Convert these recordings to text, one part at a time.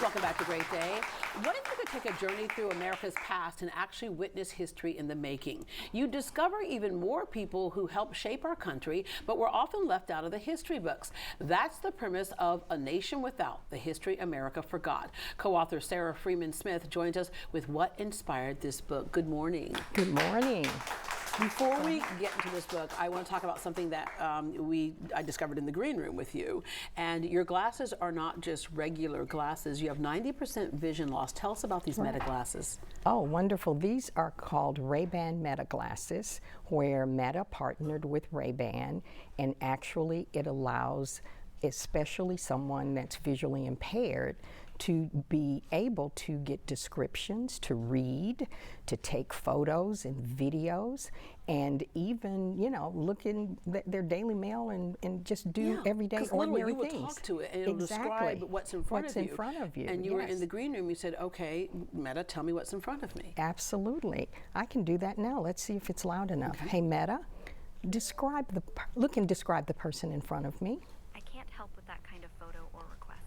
Welcome back to Great Day. What if you could take a journey through America's past and actually witness history in the making? You discover even more people who helped shape our country, but were often left out of the history books. That's the premise of A Nation Without, the History America Forgot. Co-author Sara Freeman Smith joins us with what inspired this book. Good morning. Good morning. Before we get into this book, I want to talk about something that I discovered in the green room with you. And your glasses are not just regular glasses. You have 90% vision loss. Tell us about these Meta glasses. Oh, wonderful. These are called Ray-Ban Meta glasses, where Meta partnered with Ray-Ban, and actually it allows especially someone that's visually impaired to be able to get descriptions, to read, to take photos and videos, and even, you know, look in their Daily Mail and just do everyday ordinary you things. You would talk to it and it'll describe what's in front of you. And you were in the green room, you said, okay, Meta, tell me what's in front of me. Absolutely. I can do that now. Let's see if it's loud enough. Okay. Hey, Meta, look and describe the person in front of me. I can't help with that kind of photo or request.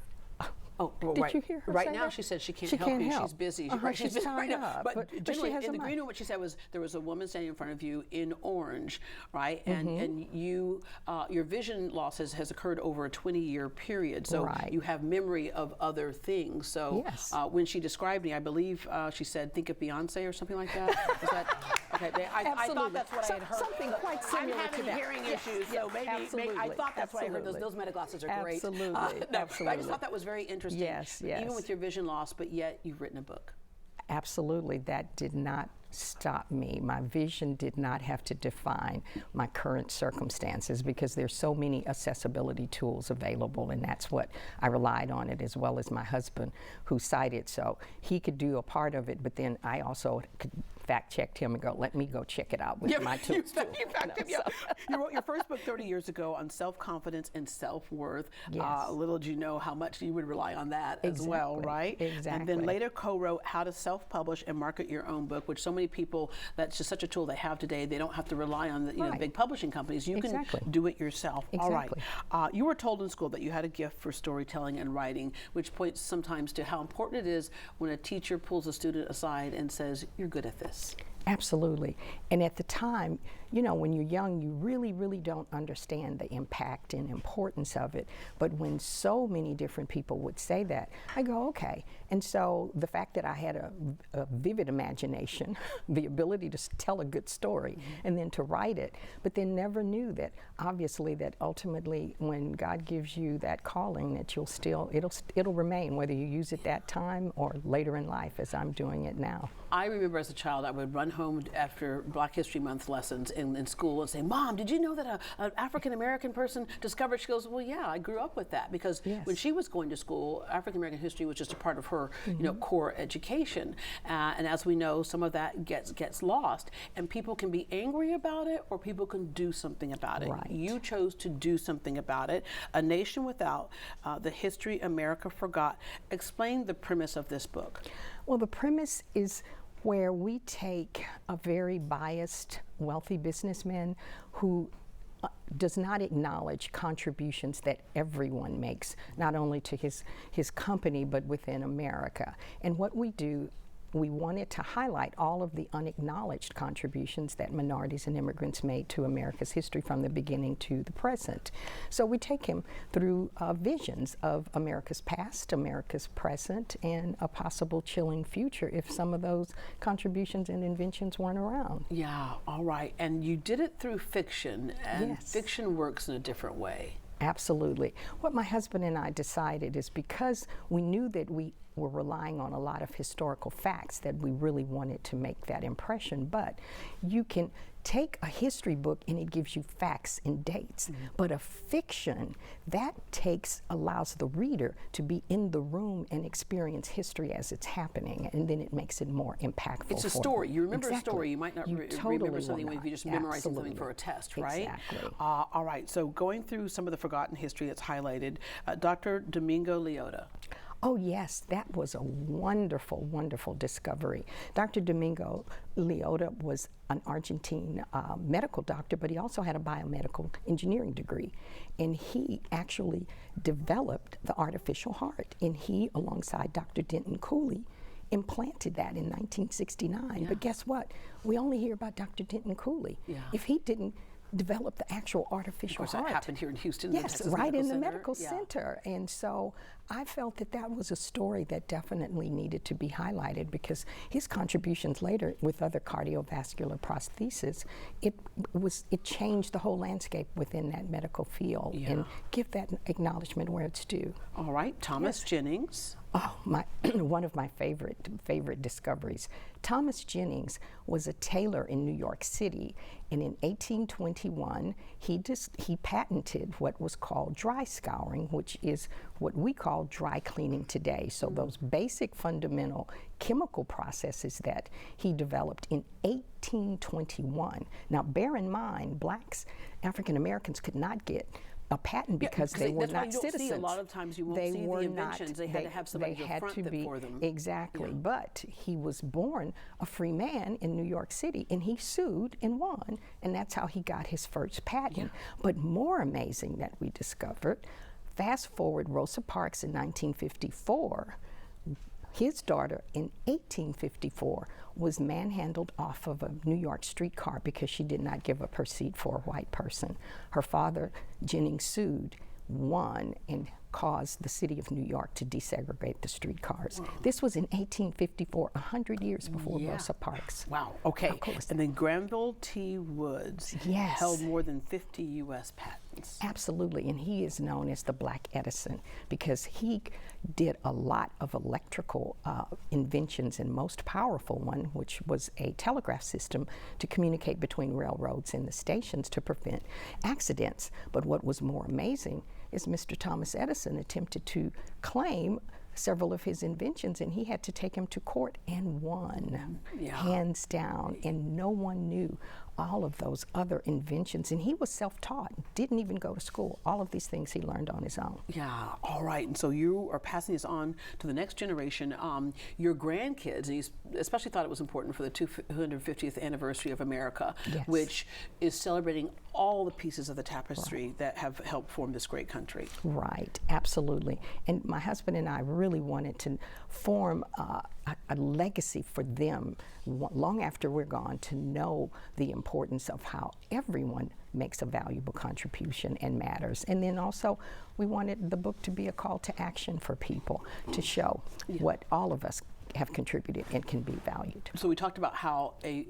Oh, well, did you hear her right say now that? She said she can't help you. She's busy. She's tied up. But generally, in the green room, what she said was there was a woman standing in front of you in orange, right? And you, your vision loss has occurred over a 20-year period. So you have memory of other things. So when she described me, I believe she said, think of Beyonce or something like that. Is that okay? I thought that's what I had heard. Something quite similar to that. I'm having hearing issues, so maybe I thought that's what I heard. Those Meta glasses are great. Absolutely. I just thought that was very interesting. Yes. Even with your vision loss, but yet you've written a book. Absolutely. That did not stop me. My vision did not have to define my current circumstances because there's so many accessibility tools available, and that's what I relied on it, as well as my husband who sighted, so he could do a part of it, but then I also could fact-checked him and go, let me go check it out with my tools. You wrote your first book 30 years ago on self-confidence and self-worth. Yes. Little did you know how much you would rely on that as well, right? Exactly. And then later co-wrote How to Self-Publish and Market Your Own Book, which so many people, that's just such a tool they have today. They don't have to rely on the big publishing companies. You can do it yourself. All right. You were told in school that you had a gift for storytelling and writing, which points sometimes to how important it is when a teacher pulls a student aside and says, you're good at this. Absolutely. And at the time, you know, when you're young, you really, really don't understand the impact and importance of it. But when so many different people would say that, I go, okay. And so the fact that I had a vivid imagination, the ability to tell a good story, and then to write it, but then never knew that, obviously, that ultimately when God gives you that calling, that you'll still, it'll remain, whether you use it that time or later in life, as I'm doing it now. I remember as a child, I would run home after Black History Month lessons in school and say, Mom, did you know that an African-American person discovered? She goes, well, yeah, I grew up with that, because when she was going to school, African-American history was just a part of her core education. And as we know, some of that gets lost, and people can be angry about it or people can do something about it. Right. You chose to do something about it. A Nation Without, the History America Forgot. Explain the premise of this book. Well, the premise is where we take a very biased, wealthy businessman who does not acknowledge contributions that everyone makes, not only to his company, but within America. And what we do, we wanted to highlight all of the unacknowledged contributions that minorities and immigrants made to America's history from the beginning to the present. So we take him through visions of America's past, America's present, and a possible chilling future if some of those contributions and inventions weren't around. Yeah, all right. And you did it through fiction, and fiction works in a different way. Absolutely. What my husband and I decided is, because we knew that we were relying on a lot of historical facts, that we really wanted to make that impression, but you can take a history book and it gives you facts and dates, but a fiction, that allows the reader to be in the room and experience history as it's happening, and then it makes it more impactful. It's a story. You remember a story. You might not remember something if you just memorize something for a test, right? Exactly. All right, so going through some of the forgotten history that's highlighted, Dr. Domingo Leota. Oh yes, that was a wonderful, wonderful discovery. Dr. Domingo Leota was an Argentine medical doctor, but he also had a biomedical engineering degree. And he actually developed the artificial heart. And he, alongside Dr. Denton Cooley, implanted that in 1969. Yeah. But guess what? We only hear about Dr. Denton Cooley. Yeah. If he didn't develop the actual artificial Of course, heart. that happened here in Houston. Yes, the right in the Center. medical Yeah. center. And so I felt that that was a story that definitely needed to be highlighted, because his contributions later with other cardiovascular prostheses, it changed the whole landscape within that medical field. Yeah. And give that acknowledgement where it's due. All right, Thomas Jennings. Oh, one of my favorite discoveries. Thomas Jennings was a tailor in New York City, and in 1821 he patented what was called dry scouring, which is what we call dry cleaning today. So those basic fundamental chemical processes that he developed in 1821. Now bear in mind, blacks, African Americans could not get a patent because they were not citizens. See, a lot of times you won't see the inventions. They had to have somebody to front them for them. Exactly. Yeah. But he was born a free man in New York City, and he sued and won, and that's how he got his first patent. Yeah. But more amazing that we discovered, fast forward Rosa Parks in 1954, his daughter in 1854 was manhandled off of a New York streetcar because she did not give up her seat for a white person. Her father, Jennings, sued, won, and caused the city of New York to desegregate the streetcars. Wow. This was in 1854, 100 years before Rosa Parks. Wow, okay. And then Granville T. Woods held more than 50 U.S. patents. Absolutely, and he is known as the Black Edison because he did a lot of electrical inventions, and most powerful one, which was a telegraph system to communicate between railroads and the stations to prevent accidents. But what was more amazing is Mr. Thomas Edison attempted to claim several of his inventions, and he had to take him to court and won, hands down, and no one knew all of those other inventions. And he was self-taught, didn't even go to school. All of these things he learned on his own. Yeah, all right. And so you are passing this on to the next generation. Your grandkids, and you especially thought it was important for the 250th anniversary of America, which is celebrating all the pieces of the tapestry that have helped form this great country. Right, absolutely. And my husband and I really wanted to form a legacy for them long after we're gone, to know the importance of how everyone makes a valuable contribution and matters. And then also we wanted the book to be a call to action for people to show what all of us have contributed and can be valued. So we talked about how a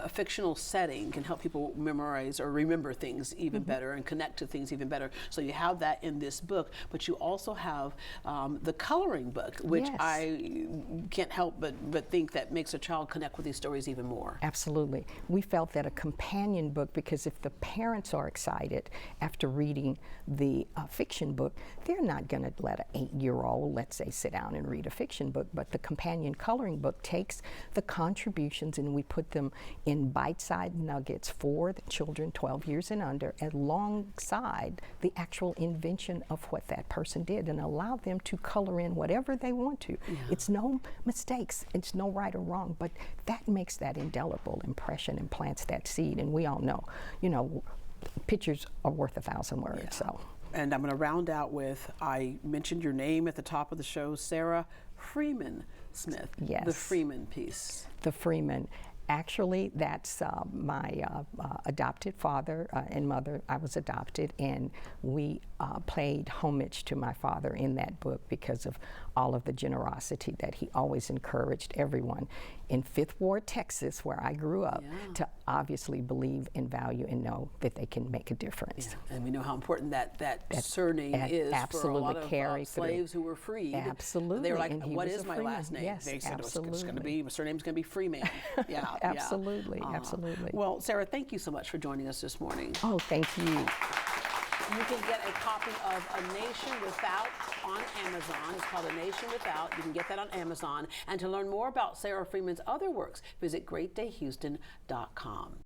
fictional setting can help people memorize or remember things even better and connect to things even better. So you have that in this book, but you also have the coloring book, which I can't help but think that makes a child connect with these stories even more. Absolutely. We felt that a companion book, because if the parents are excited after reading the fiction book, they're not going to let an 8-year-old, let's say, sit down and read a fiction book, but the companion coloring book takes the contributions and we put them in bite-sized nuggets for the children 12 years and under, alongside the actual invention of what that person did, and allow them to color in whatever they want to. It's no mistakes, it's no right or wrong, but that makes that indelible impression and plants that seed. And we all know, pictures are worth 1,000 words. So. And I'm going to round out with, I mentioned your name at the top of the show, Sara Freeman Smith. Yes. The Freeman piece. The Freeman. Actually, that's my adopted father and mother. I was adopted, and we paid homage to my father in that book because of all of the generosity that he always encouraged everyone in Fifth Ward, Texas, where I grew up, to obviously believe and value and know that they can make a difference. And we know how important that surname is for a lot of slaves who were freed. Absolutely. They were like, what is my last name? Yes, they said absolutely. it's going to be, my surname's going to be Freeman. Absolutely, absolutely. Well, Sara, thank you so much for joining us this morning. Oh, thank you. You can get a copy of A Nation Without on Amazon. It's called A Nation Without. You can get that on Amazon. And to learn more about Sara Freeman's other works, visit greatdayhouston.com.